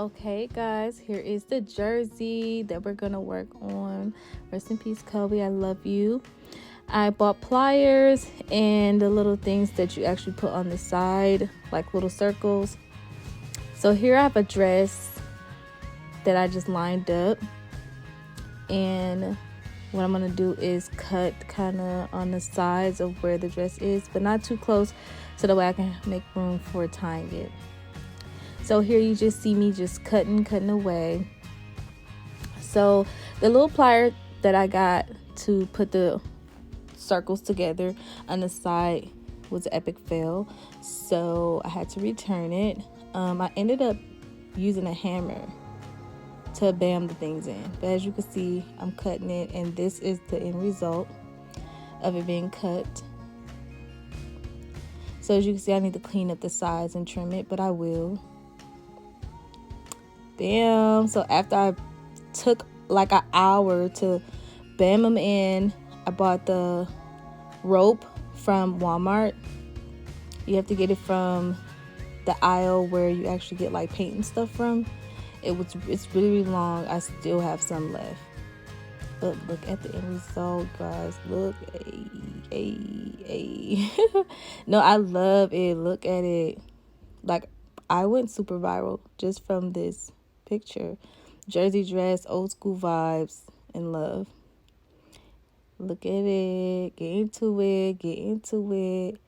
Okay, guys, here is the jersey that we're gonna work on. Rest in peace, Kobe. I love you. I bought pliers and the little things that you actually put on the side, like little circles. So here I have a dress that I just lined up, and what I'm gonna do is cut kind of on the sides of where the dress is, but not too close, so that way I can make room for tying it. So here you just see me just cutting away. So the little plier that I got to put the circles together on the side was an epic fail, so I had to return it. I ended up using a hammer to bam the things in, but as you can see, I'm cutting it, and this is the end result of it being cut. So as you can see, I need to clean up the sides and trim it, but I will. Bam. So after I took like an hour to bam them in, I bought the rope from Walmart. You have to get it from the aisle where you actually get like paint and stuff from. It's really long. I still have some left, but look at the end result, guys. Look, no, I love it. Look at it. Like, I went super viral just from this picture. Jersey dress, old school vibes, and love. Look at it. Get into it.